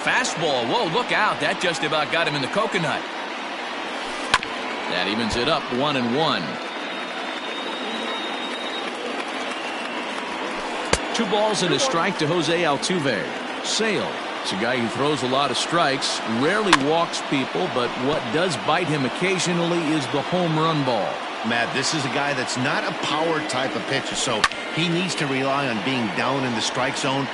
Fastball. Whoa, look out. That just about got him in the coconut. That evens it up 1-1. 2 balls and a strike to Jose Altuve. Sale. It's a guy who throws a lot of strikes, rarely walks people, but what does bite him occasionally is the home run ball. Matt, this is a guy that's not a power type of pitcher, so he needs to rely on being down in the strike zone.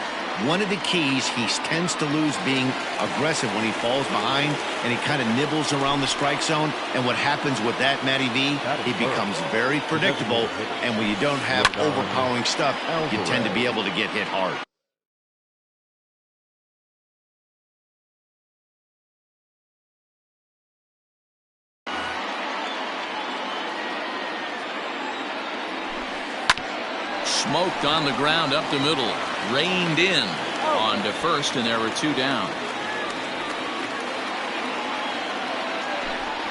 One of the keys, he tends to lose being aggressive when he falls behind, and he kind of nibbles around the strike zone. And what happens with that, Matty V, he becomes very predictable, and when you don't have overpowering stuff, you tend to be able to get hit hard. Smoked on the ground up the middle. Reined in on to first, and there were 2 down.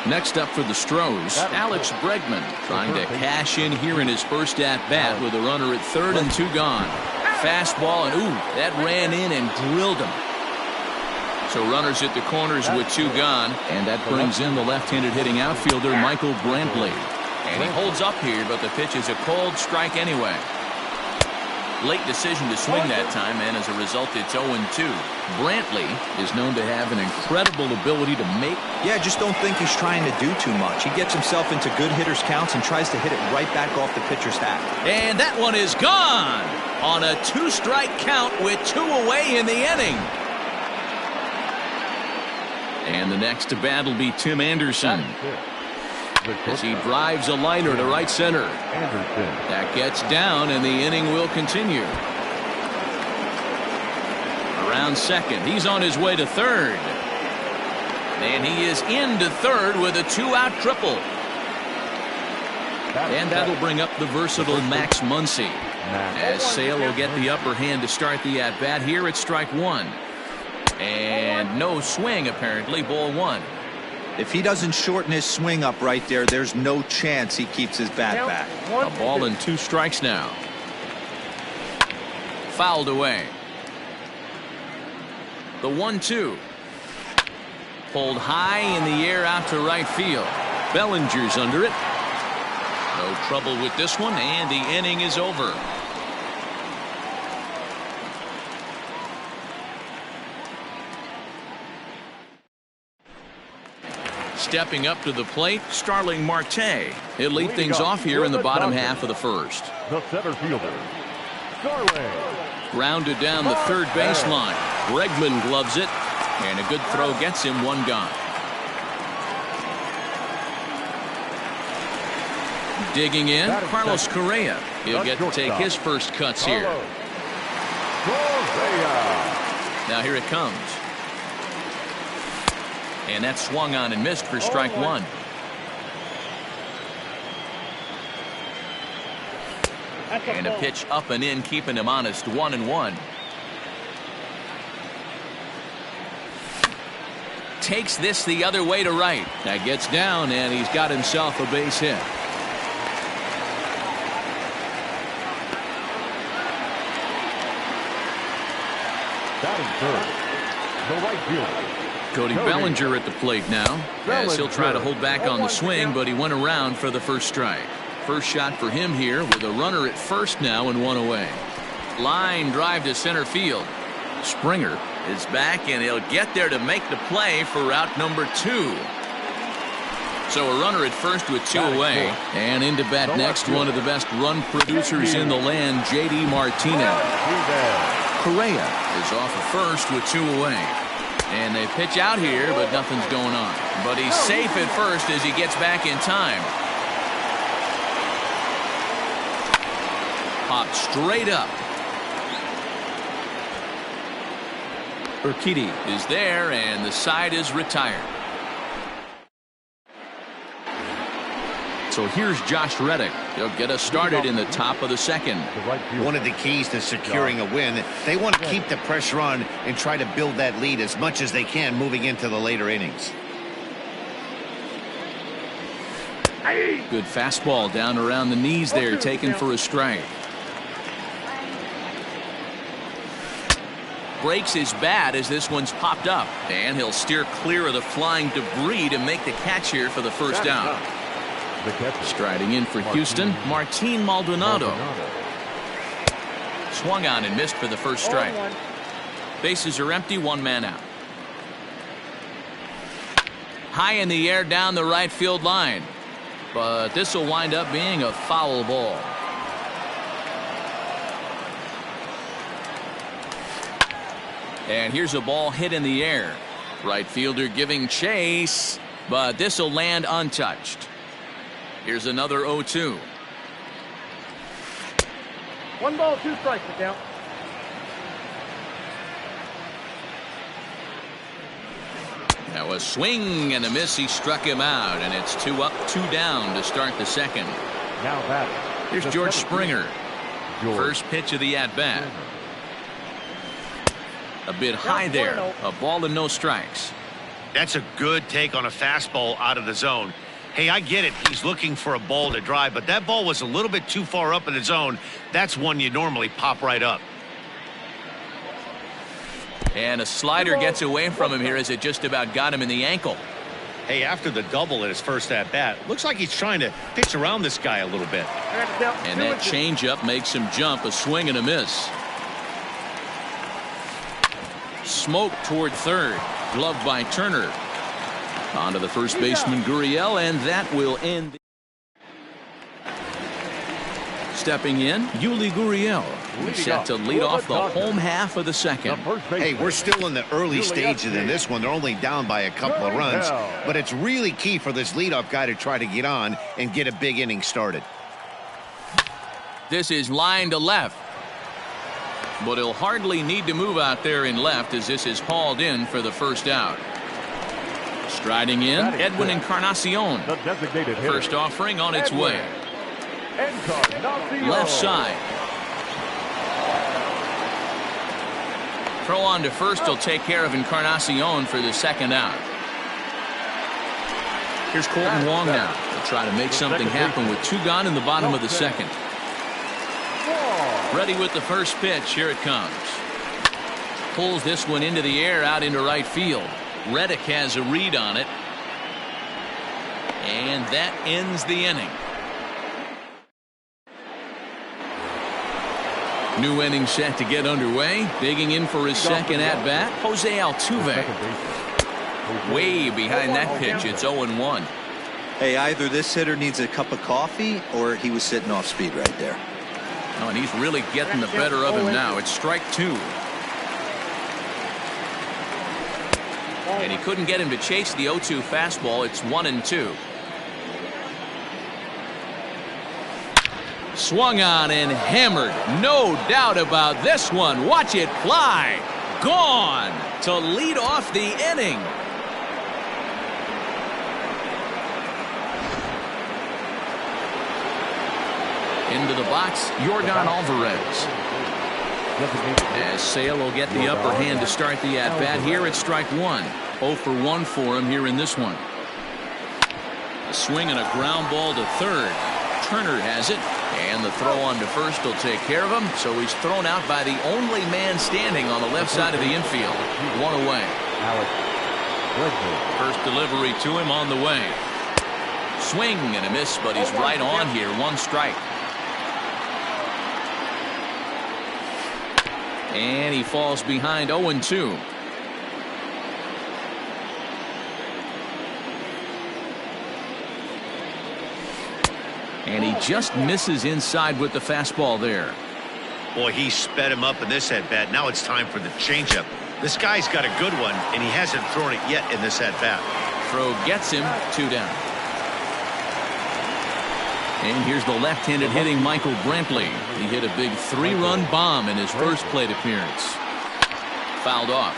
Next up for the Stros, Alex Bregman trying to cash in here in his first at-bat with a runner at third and 2 gone. Fastball, and ooh, that ran in and drilled him. So runners at the corners with 2 gone, and that brings in the left-handed hitting outfielder Michael Brantley. And he holds up here, but the pitch is a cold strike anyway. Late decision to swing that time, and as a result, it's 0-2. Brantley is known to have an incredible ability to make. Yeah, I just don't think he's trying to do too much. He gets himself into good hitters' counts and tries to hit it right back off the pitcher's hat. And that one is gone on a 2-strike count with 2 away in the inning. And the next to bat will be Tim Anderson, as he drives a liner to right center. That gets down, and the inning will continue. Around second, he's on his way to third, and he is into third with a 2-out triple. And that'll bring up the versatile Max Muncy, as Sale will get the upper hand to start the at bat here at strike 1. And no swing, apparently. Ball 1. If he doesn't shorten his swing up right there, there's no chance he keeps his bat back. A ball and 2 strikes now. Fouled away. The 1-2. Pulled high in the air out to right field. Bellinger's under it. No trouble with this one, and the inning is over. Stepping up to the plate, Starling Marte. He'll lead things off here in the bottom half of the first. The center fielder, Starling. Grounded down the third baseline. Bregman gloves it, and a good throw gets him 1 gone. Digging in, Carlos Correa. He'll get to take his first cuts here. Now here it comes. And that swung on and missed for strike 1. And a pitch up and in, keeping him honest. 1-1. Takes this the other way to right. That gets down, and he's got himself a base hit. Batting third, the right fielder, Cody Bellinger at the plate now, as he'll try to hold back on the swing, but he went around for the first strike. First shot for him here with a runner at first now and 1 away. Line drive to center field. Springer is back, and he'll get there to make the play for route number 2. So a runner at first with 2 away, and into bat next, one of the best run producers in the land, J.D. Martinez. Correa is off at first with 2 away. And they pitch out here, but nothing's going on. But he's safe at first as he gets back in time. Popped straight up. Urquidy is there, and the side is retired. So here's Josh Reddick. He'll get us started in the top of the second. One of the keys to securing a win, they want to keep the pressure on and try to build that lead as much as they can moving into the later innings. Good fastball down around the knees there, taken for a strike. breaks his bat as this one's popped up. And he'll steer clear of the flying debris to make the catch here for the first out. Striding in for Houston, Martin Maldonado. Swung on and missed for the first strike. Bases are empty, one man out. High in the air down the right field line. But this will wind up being a foul ball. And here's a ball hit in the air. Right fielder giving chase, but this will land untouched. Here's another 0-2. 1 ball, 2 strikes to count. Now a swing and a miss. He struck him out, and it's 2 up, 2 down to start the second. Now batting. Here's George Springer. First pitch of the at-bat. A bit high there. A ball and no strikes. That's a good take on a fastball out of the zone. Hey, I get it. He's looking for a ball to drive, but that ball was a little bit too far up in the zone. That's one you normally pop right up. And a slider gets away from him here as it just about got him in the ankle. Hey, after the double at his first at-bat, looks like he's trying to pitch around this guy a little bit. And that changeup makes him jump. A swing and a miss. Smoke toward third. Gloved by Turner. On to the first baseman Gurriel, and that will end. Stepping in, Yuli Gurriel. He's set to lead off the home half of the second. Hey, we're still in the early stages in this one. They're only down by a couple of runs, but it's really key for this leadoff guy to try to get on and get a big inning started. This is line to left. But he'll hardly need to move out there in left as this is hauled in for the first out. Striding in, Edwin Encarnacion. First offering on its way. Left side. Throw on to first will take care of Encarnacion for the second out. Here's Colton Wong now to try to make something happen with 2 gone in the bottom of the second. Ready with the first pitch. Here it comes. Pulls this one into the air out into right field. Reddick has a read on it. And that ends the inning. New inning set to get underway. Digging in for his second at-bat, Jose Altuve. Way behind that pitch. It's 0-1. Hey, either this hitter needs a cup of coffee or he was sitting off speed right there. Oh, and he's really getting the better of him now. It's strike 2. And he couldn't get him to chase the 0-2 fastball. It's 1-2. Swung on and hammered. No doubt about this one. Watch it fly. Gone to lead off the inning. Into the box, Yordan Alvarez. As Sale will get the upper hand to start the at-bat here at strike 1. 0 for 1 for him here in this one. A swing and a ground ball to third. Turner has it, and the throw on to first will take care of him, so he's thrown out by the only man standing on the left side of the infield. 1 away. First delivery to him on the way. Swing and a miss, but he's right on here. 1 strike. And he falls behind 0-2. And he just misses inside with the fastball there. Boy, he sped him up in this at-bat. Now it's time for the changeup. This guy's got a good one, and he hasn't thrown it yet in this at-bat. Throw gets him. 2 down. And here's the left-handed hitting Michael Brantley. He hit a big 3-run bomb in his first plate appearance. Fouled off.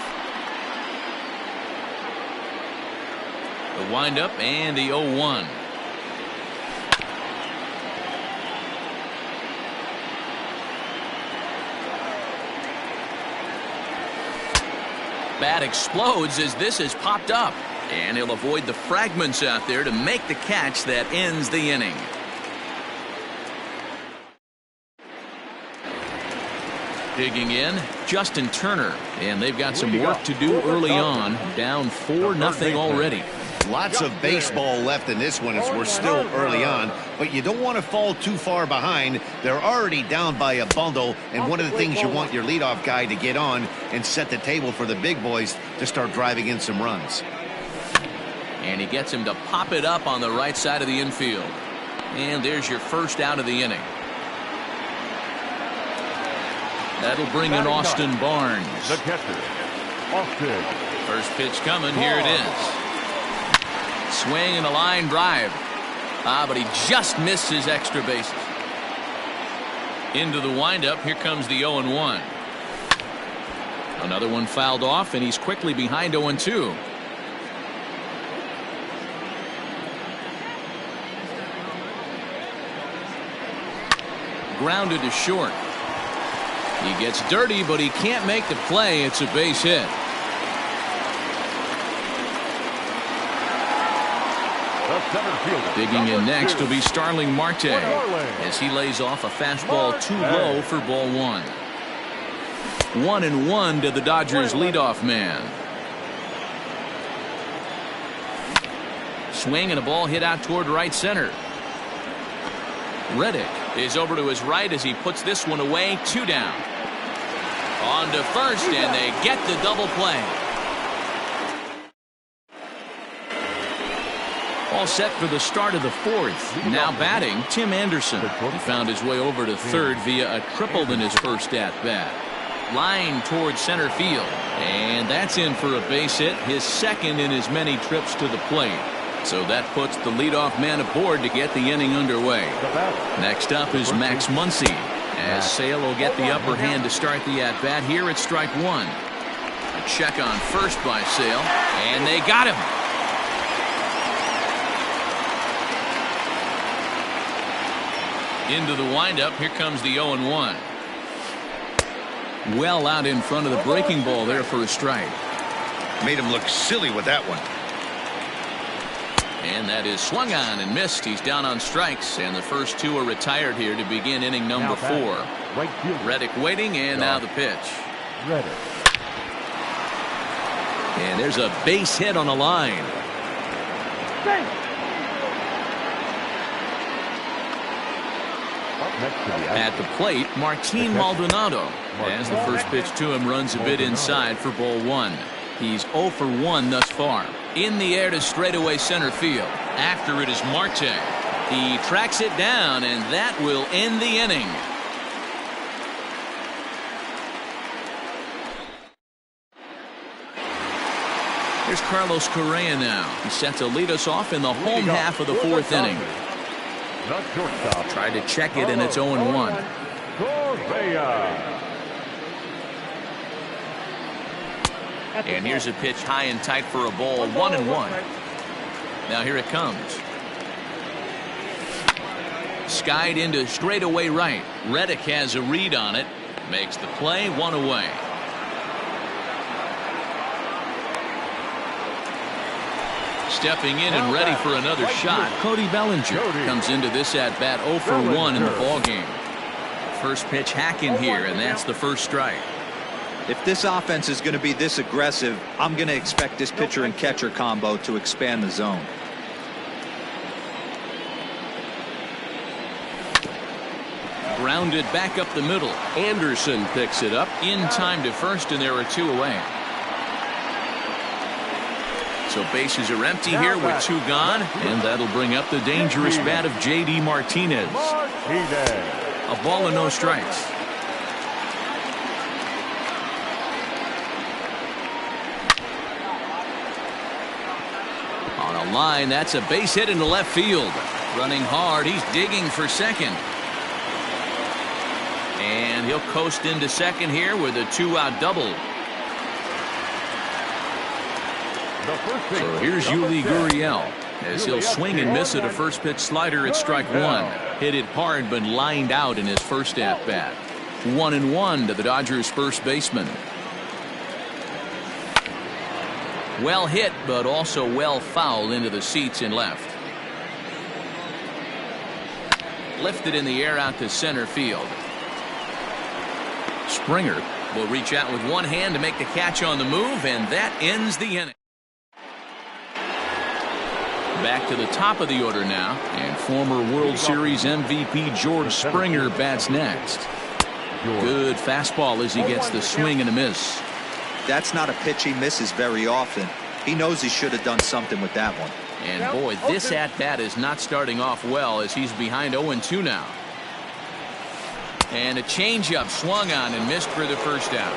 The windup and the 0-1. Bat explodes as this is popped up. And he'll avoid the fragments out there to make the catch that ends the inning. Digging in, Justin Turner, and they've got some work to do early on. Down 4-0 already. Lots of baseball left in this one as we're still early on, but you don't want to fall too far behind. They're already down by a bundle, and one of the things you want your leadoff guy to get on and set the table for the big boys to start driving in some runs. And he gets him to pop it up on the right side of the infield. And there's your first out of the inning. That'll bring in Austin Barnes. The catcher, Austin. First pitch coming. Here it is. Swing and a line drive. But he just missed his extra bases. Into the windup. Here comes the 0-1. Another one fouled off, and he's quickly behind 0-2. Grounded to short. He gets dirty, but he can't make the play. It's a base hit. Digging in next will be Starling Marte as he lays off a fastball too low for ball 1. 1-1 to the Dodgers leadoff man. Swing and a ball hit out toward right center. Reddick is over to his right as he puts this one away. 2 down. On to first, and they get the double play. All set for the start of the 4th. Now batting, Tim Anderson. He found his way over to third via a triple in his first at-bat. Line towards center field. And that's in for a base hit, his second in as many trips to the plate. So that puts the leadoff man aboard to get the inning underway. Next up is Max Muncy, as Sale will get the upper hand to start the at-bat here at strike 1. A check on first by Sale, and they got him. Into the windup. Here comes the 0-1. Well out in front of the breaking ball there for a strike. Made him look silly with that one. And that is swung on and missed. He's down on strikes, and the first 2 are retired here to begin inning number 4. Reddick waiting, and now the pitch. And there's a base hit on the line. At the plate, Martin Maldonado, as the first pitch to him runs a bit inside for ball 1. He's 0 for 1 thus far. In the air to straightaway center field. After it is Marte. He tracks it down, and that will end the inning. Here's Carlos Correa now. He's set to lead us off in the home half of the 4th inning. Tried to check it, and it's 0-1. And here's a pitch high and tight for a ball. 1-1. Now here it comes. Skied into straightaway right. Reddick has a read on it. Makes the play. 1 away. Stepping in and ready for another shot, Cody Bellinger comes into this at bat 0 for 1 in the ballgame. First pitch hacking here, and that's the first strike. If this offense is going to be this aggressive, I'm going to expect this pitcher and catcher combo to expand the zone. Grounded back up the middle. Anderson picks it up in time to first, and there are 2 away. So bases are empty here with 2 gone, and that'll bring up the dangerous bat of J.D. Martinez. A ball and no strikes. On a line, that's a base hit into left field. Running hard, he's digging for second. And he'll coast into second here with a 2-out double. So here's Yuli Gurriel as he'll swing and miss at a first pitch slider at strike 1. Hit it hard but lined out in his first at bat. 1-1 to the Dodgers first baseman. Well hit, but also well fouled into the seats in left. Lifted in the air out to center field. Springer will reach out with one hand to make the catch on the move, and that ends the inning. Back to the top of the order now, and former World Series MVP George Springer bats next. Good fastball as he gets the swing and a miss. That's not a pitch he misses very often. He knows he should have done something with that one. And boy, this at-bat is not starting off well as he's behind 0-2 now. And a changeup swung on and missed for the first out.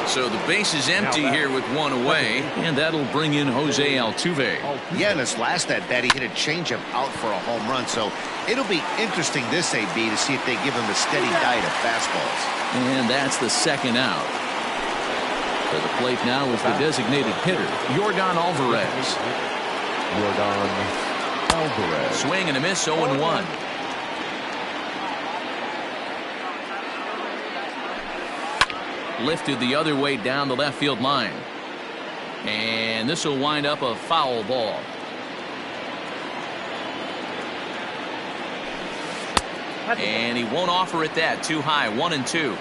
So the base is empty here with one away, and that'll bring in Jose Altuve. Yeah, in his last at-bat, he hit a changeup out for a home run. So it'll be interesting this AB to see if they give him a steady diet of fastballs. And that's the second out. To the plate now is the designated hitter, Yordan Alvarez. Swing and a miss, 0-1. Lifted the other way down the left field line. And this will wind up a foul ball. And he won't offer it that. Too high, 1-2.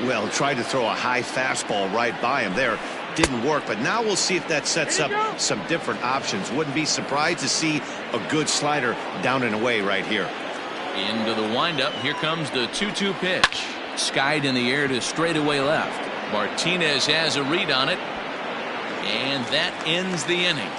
Well, tried to throw a high fastball right by him there. Didn't work, but now we'll see if that sets up some different options. Wouldn't be surprised to see a good slider down and away right here. Into the windup. Here comes the 2-2 pitch. Skied in the air to straightaway left. Martinez has a read on it. And that ends the inning.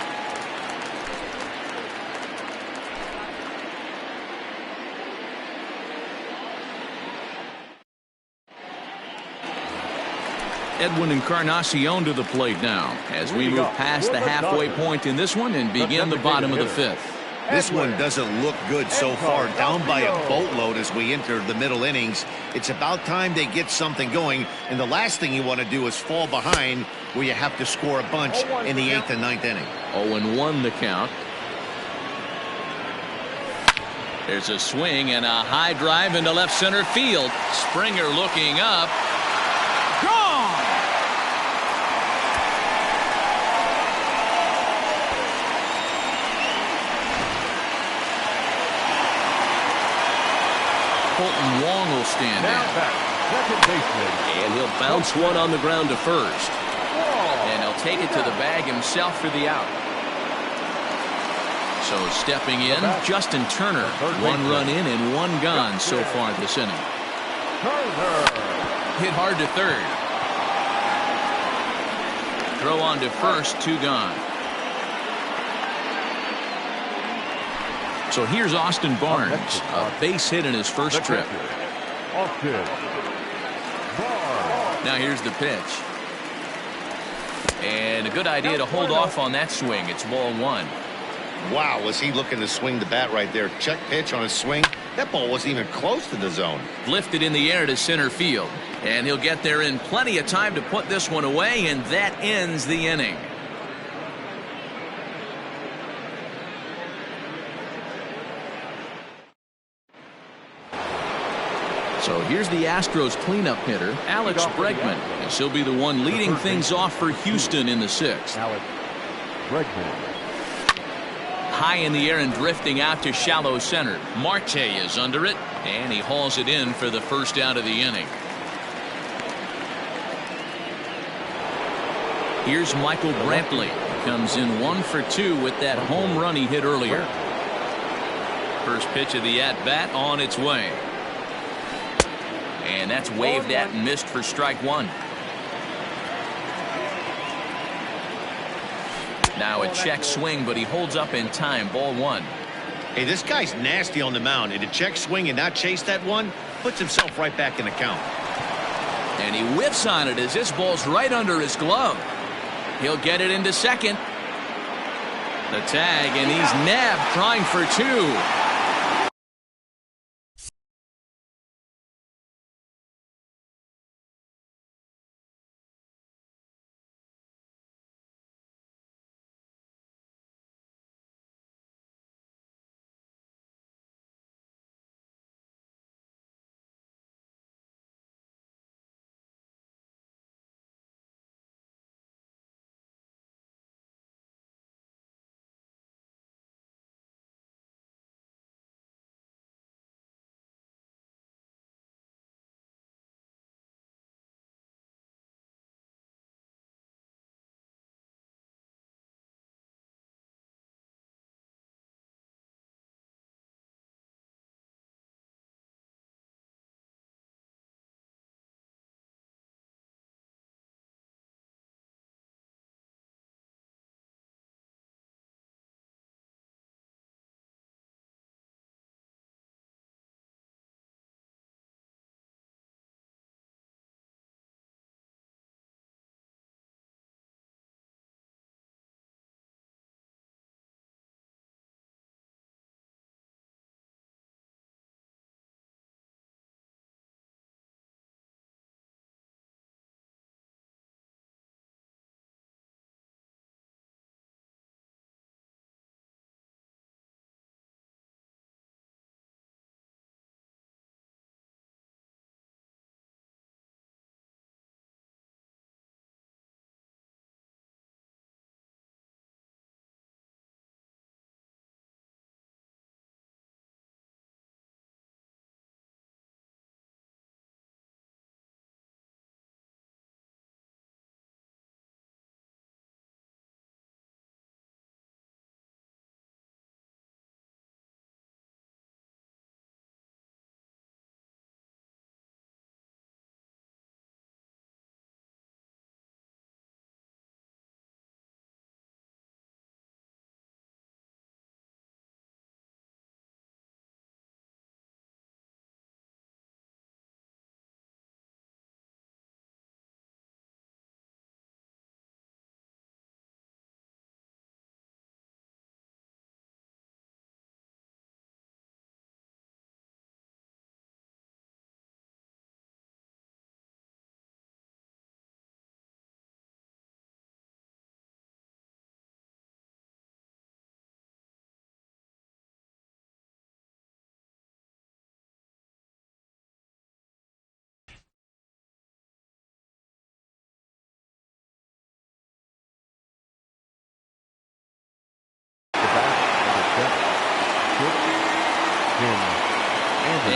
Edwin Encarnacion to the plate now as we move past the halfway point in this one and begin the bottom of the fifth. This one doesn't look good so far. Down by a boatload as we enter the middle innings. It's about time they get something going, and the last thing you want to do is fall behind where you have to score a bunch in the 8th and 9th inning. 0-1 the count. There's a swing and a high drive into left center field. Springer looking up. Gone! Colton Wong will stand in. And he'll bounce one on the ground to first. And he'll take it to the bag himself for the out. So stepping in, Justin Turner. One run in and one gone so far this inning. Hit hard to third. Throw on to first, 2 gone. So here's Austin Barnes, a base hit in his first trip. Now here's the pitch. And a good idea to hold off on that swing. It's ball 1. Wow, was he looking to swing the bat right there. Check pitch on his swing. That ball wasn't even close to the zone. Lifted in the air to center field. And he'll get there in plenty of time to put this one away, and that ends the inning. So here's the Astros cleanup hitter, Alex Bregman, as he'll be the one leading things off for Houston in the 6th. Alex Bregman. High in the air and drifting out to shallow center. Marte is under it, and he hauls it in for the first out of the inning. Here's Michael Brantley. Comes in 1 for 2 with that home run he hit earlier. First pitch of the at-bat on its way. And that's waved at and missed for strike 1. Now a check swing, but he holds up in time. Ball 1. Hey, this guy's nasty on the mound. And to check swing and not chase that one, puts himself right back in the count. And he whiffs on it as this ball's right under his glove. He'll get it into second. The tag, and he's nabbed trying for 2.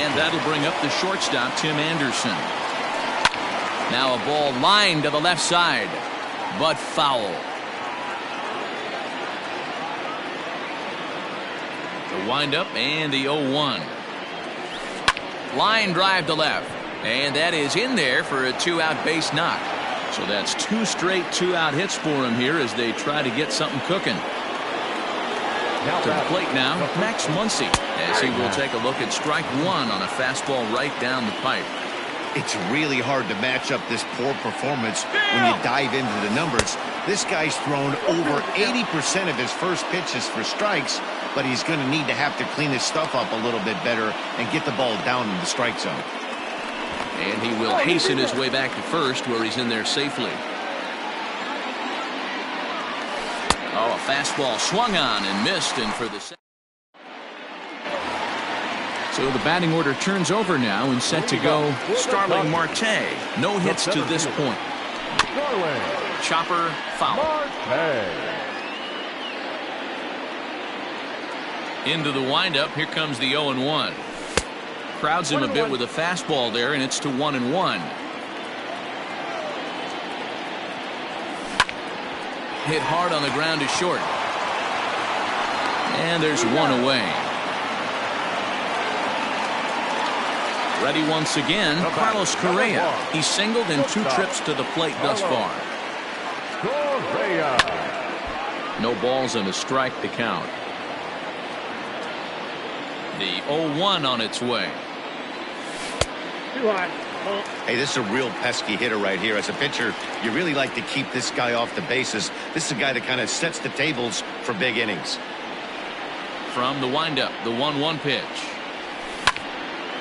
And that'll bring up the shortstop, Tim Anderson. Now a ball lined to the left side, but foul. The windup and the 0-1. Line drive to left, and that is in there for a 2-out base knock. So that's 2 straight 2-out hits for him here as they try to get something cooking. To the plate now, Max Muncy, as he will take a look at strike 1 on a fastball right down the pipe. It's really hard to match up this poor performance when you dive into the numbers. This guy's thrown over 80% of his first pitches for strikes, but he's going to need to have to clean his stuff up a little bit better and get the ball down in the strike zone. And he will hasten his way back to first, where he's in there safely. Oh, a fastball swung on and missed, and for the second. So the batting order turns over now and set to go Starling Marte. No hits to this point. Chopper foul. Into the windup. Here comes the 0-1. Crowds him a bit with a fastball there, and it's to 1-1. Hit hard on the ground to short. And there's one away. Ready once again, Carlos Correa. He's singled in 2 trips to the plate thus far. No balls and a strike to count. The 0-1 on its way. Hey, this is a real pesky hitter right here. As a pitcher, you really like to keep this guy off the bases. This is a guy that kind of sets the tables for big innings. From the windup, the 1-1 pitch.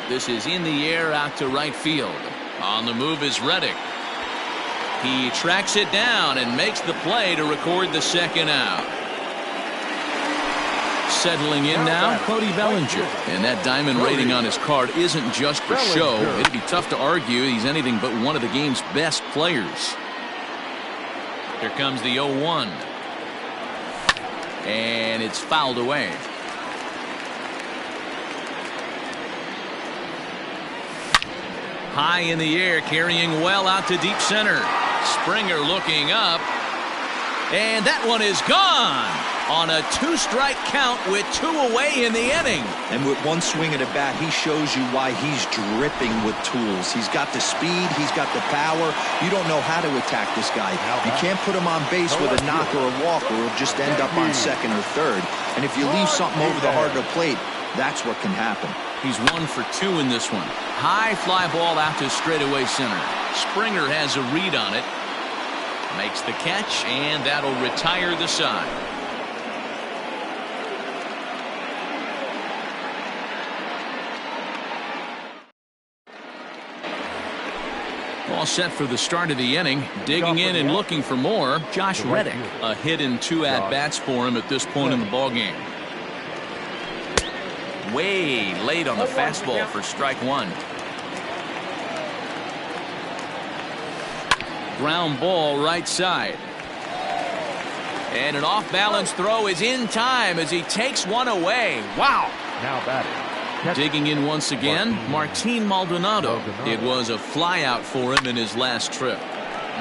This is in the air out to right field. On the move is Reddick. He tracks it down and makes the play to record the second out. Settling in now, Cody Bellinger. And that diamond rating on his card isn't just for show. It'd be tough to argue he's anything but one of the game's best players. Here comes the 0-1. And it's fouled away. High in the air, carrying well out to deep center. Springer looking up. And that one is gone on a 2-strike count with 2 away in the inning. And with 1 swing at a bat, he shows you why he's dripping with tools. He's got the speed, he's got the power. You don't know how to attack this guy. You can't put him on base with a knock or a walk, or he'll just end up on second or third. And if you leave something over the heart of the plate, that's what can happen. He's 1 for 2 in this one. High fly ball out to straightaway center. Springer has a read on it. Makes the catch, and that'll retire the side. All set for the start of the inning. Digging in and looking for more, Josh Reddick. A hit in 2 at-bats for him at this point in the ballgame. Way late on the fastball for strike 1. Ground ball right side. And an off-balance throw is in time as he takes one away. Wow. Now batting. Digging in once again, Martin Maldonado. It was a flyout for him in his last trip.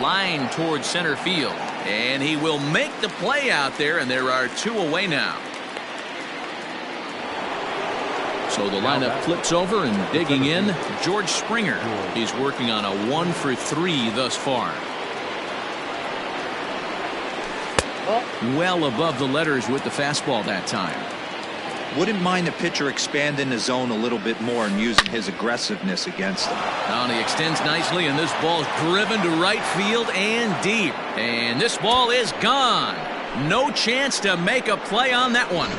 Line towards center field. And he will make the play out there, and there are 2 away now. So the lineup flips over, and digging in, George Springer. He's working on a 1 for 3 thus far. Well above the letters with the fastball that time. Wouldn't mind the pitcher expanding the zone a little bit more and using his aggressiveness against him. Now he extends nicely, and this ball is driven to right field and deep. And this ball is gone. No chance to make a play on that one.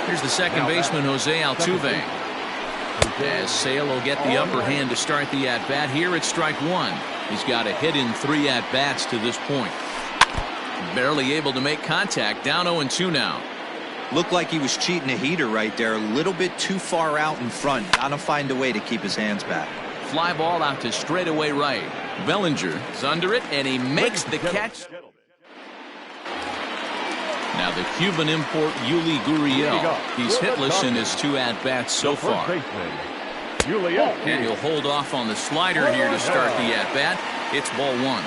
Here's the second baseman, Jose Altuve. As Sale will get the upper hand to start the at-bat here at strike 1. He's got a hit in 3 at-bats to this point. Barely able to make contact. Down 0-2 now. Looked like he was cheating a heater right there. A little bit too far out in front. Gotta find a way to keep his hands back. Fly ball out to straightaway right. Bellinger is under it, and he makes the catch. Now the Cuban import Yuli Gurriel. He's hitless in his 2 at-bats so far. And he'll hold off on the slider here to start the at-bat. It's ball 1.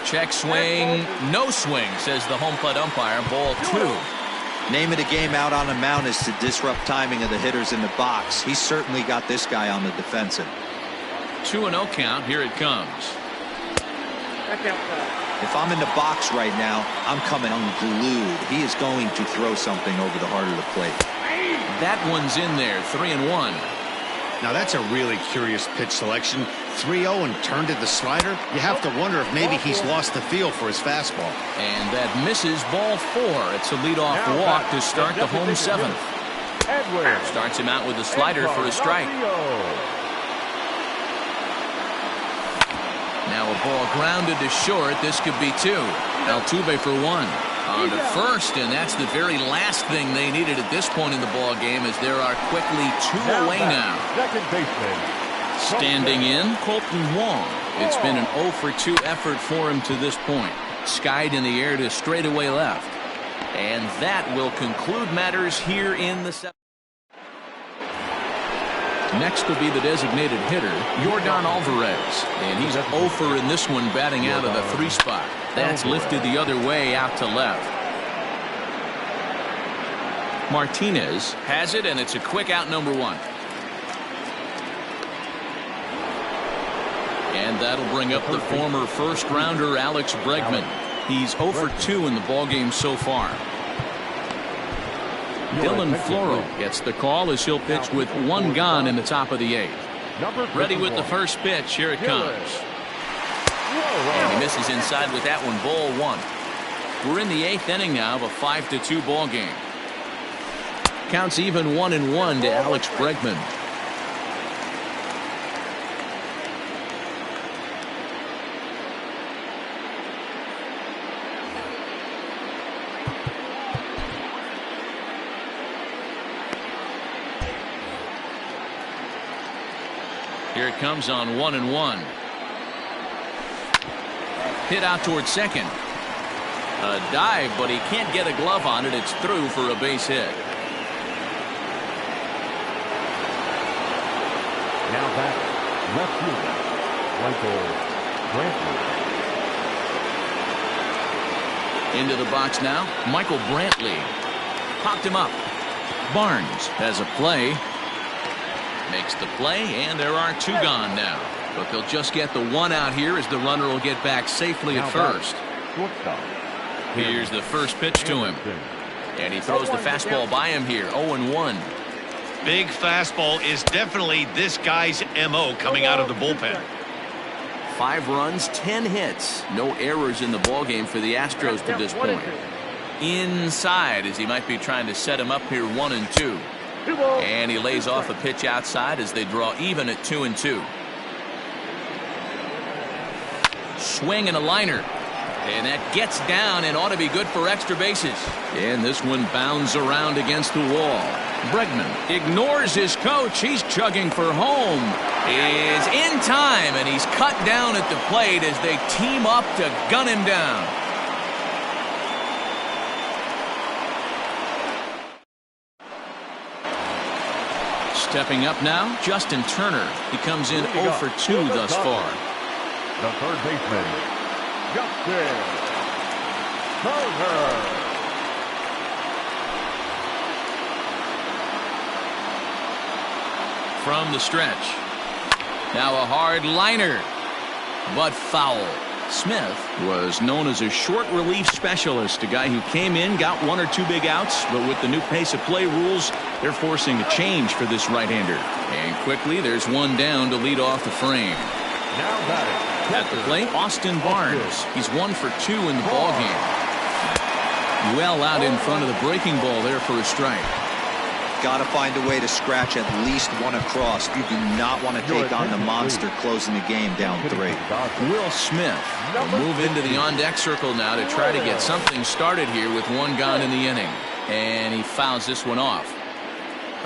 Check swing, no swing, says the home plate umpire. Ball 2. Name of the game out on the mound is to disrupt timing of the hitters in the box. He's certainly got this guy on the defensive. 2-0 count. Here it comes. If I'm in the box right now, I'm coming unglued. He is going to throw something over the heart of the plate. That one's in there. 3-1. Now that's a really curious pitch selection. 3-0 and turned it the slider. You have to wonder if maybe he's lost the feel for his fastball. And that misses. Ball 4. It's a leadoff walk to start the home 7th. Starts him out with a slider for a strike. Now a ball grounded to short. This could be 2. Altuve for 1. On to first, and that's the very last thing they needed at this point in the ball game, as there are quickly 2 away now. Standing in, Colton Wong. It's been an 0 for 2 effort for him to this point. Skied in the air to straightaway left. And that will conclude matters here in the 7th. Next will be the designated hitter, Yordan Alvarez. And he's 0 for in this one, batting out of the 3 spot. That's lifted the other way out to left. Martinez has it, and it's a quick out, number 1. And that'll bring up the former first-rounder Alex Bregman. He's 0 for 2 in the ballgame so far. Dylan Floro gets the call as he'll pitch with 1 gone in the top of the 8th. Ready with the first pitch. Here it comes. And he misses inside with that one. Ball 1. We're in the 8th inning now of a 5-2 ball game. Counts even 1-1 to Alex Bregman. Here it comes on 1-1. Hit out towards second. A dive, but he can't get a glove on it. It's through for a base hit. Now back, left fielder, Michael Brantley. Into the box now, Michael Brantley. Popped him up. Barnes has a play. Makes the play, and there are 2 gone now. But they'll just get the 1 out here as the runner will get back safely at first. Here's the first pitch to him. And he throws the fastball by him here. 0-1. Big fastball is definitely this guy's MO coming out of the bullpen. 5 runs, 10 hits. No errors in the ballgame for the Astros to this point. Inside, as he might be trying to set him up here 1-2. And he lays off a pitch outside as they draw even at 2-2. Swing and a liner. And that gets down and ought to be good for extra bases. And this one bounds around against the wall. Bregman ignores his coach. He's chugging for home. Is in time, and he's cut down at the plate as they team up to gun him down. Stepping up now, Justin Turner. He comes in 0 for 2 thus far. The third baseman, Justin Turner. From the stretch. Now a hard liner, but foul. Smith was known as a short relief specialist, a guy who came in, got 1 or 2 big outs, but with the new pace of play rules, they're forcing a change for this right-hander. And quickly, there's 1 down to lead off the frame. Now batting at the plate, Austin Barnes. He's 1 for 2 in the ballgame. Well out in front of the breaking ball there for a strike. Got to find a way to scratch at least 1 across. You do not want to take on the monster closing the game down 3. Will Smith will move into the on-deck circle now to try to get something started here with 1 gone in the inning. And he fouls this one off.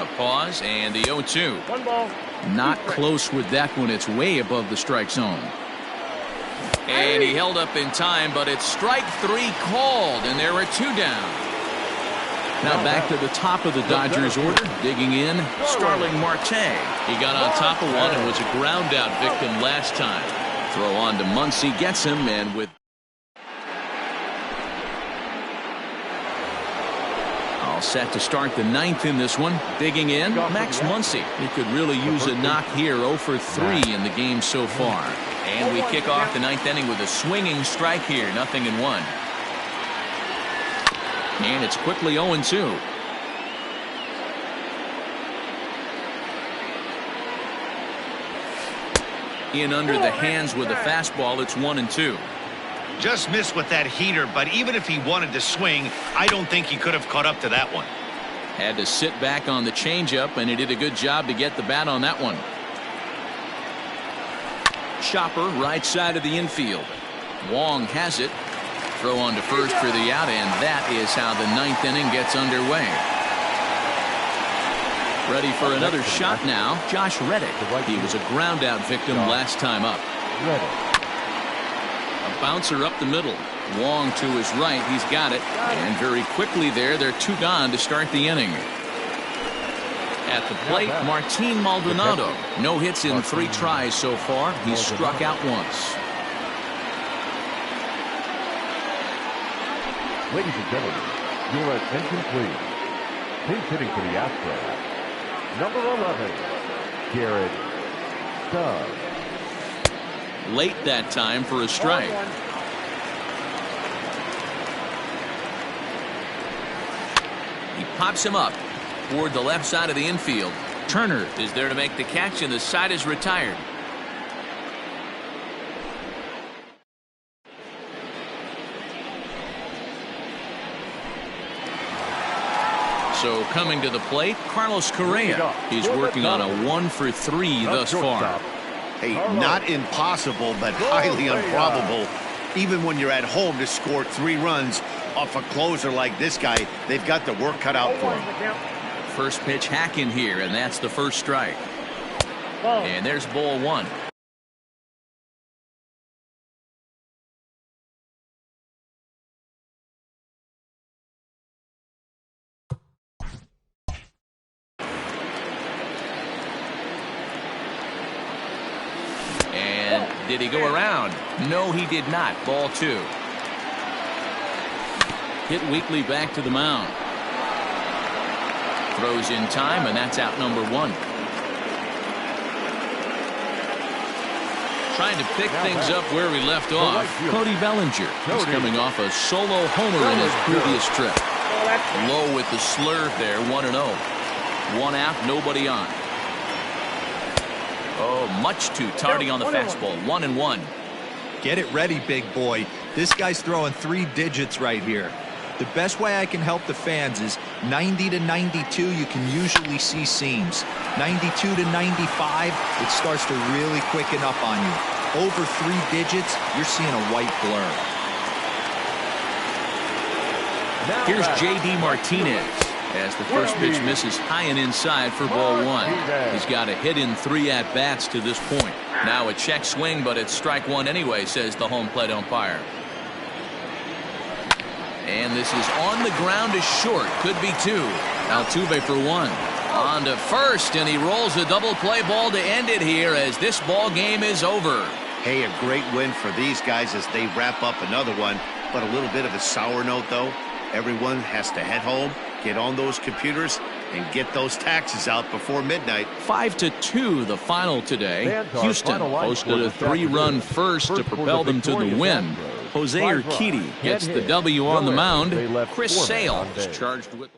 A pause and the 0-2. 1 ball. Not close with that one. It's way above the strike zone. And he held up in time, but it's strike 3 called, and there are 2 down. Now back to the top of the Dodgers order. Digging in, Starling Marte. He got on top of one and was a ground out victim last time. Throw on to Muncy, gets him, and with all set to start the 9th in this one. Digging in, Max Muncy. He could really use a knock here. 0 for 3 in the game so far. And we kick off the 9th inning with a swinging strike here. 0-1. And it's quickly 0-2. In under the hands with a fastball. It's 1-2. Just missed with that heater, but even if he wanted to swing, I don't think he could have caught up to that one. Had to sit back on the changeup, and he did a good job to get the bat on that one. Chopper right side of the infield. Wong has it. Throw on to first for the out, and that is how the 9th inning gets underway. Ready for another shot now, Josh Reddick. He was a ground out victim last time up. A bouncer up the middle. Wong to his right. He's got it. And very quickly they're 2 gone to start the inning. At the plate, Martin Maldonado. No hits in 3 tries so far. He's struck out once. Ladies and gentlemen, your attention please. He's hitting for the Astros. Number 11, Garrett Stubbs. Late that time for a strike. He pops him up toward the left side of the infield. Turner is there to make the catch, and the side is retired. So coming to the plate, Carlos Correa. He's working on a 1 for 3 thus far. Hey, not impossible, but highly improbable. Even when you're at home to score 3 runs off a closer like this guy, they've got the work cut out for him. First pitch hack in here, and that's the first strike. And there's ball 1. Did he go around? No, he did not. Ball 2. Hit weakly back to the mound. Throws in time, and that's out number 1. Trying to pick things up where we left off. Cody Bellinger is coming off a solo homer in his previous trip. Low with the slurve there, 1-0. 1 out, nobody on. Oh, much too tardy on the fastball. 1-1. Get it ready, big boy. This guy's throwing 3 digits right here. The best way I can help the fans is 90 to 92. You can usually see seams. 92 to 95, it starts to really quicken up on you. Over 3 digits, you're seeing a white blur. Here's J.D. Martinez as the first pitch misses high and inside for ball 1. He's got a hit in 3 at-bats to this point. Now a check swing, but it's strike 1 anyway, says the home plate umpire. And this is on the ground to short. Could be 2. Altuve for 1. On to first, and he rolls a double play ball to end it here as this ball game is over. Hey, a great win for these guys as they wrap up another one. But a little bit of a sour note, though. Everyone has to head home, get on those computers, and get those taxes out before midnight. 5-2 the final today. Houston posted a 3-run first to propel them to the win. Jose Urquidy gets the W on the mound. Chris Sale is charged with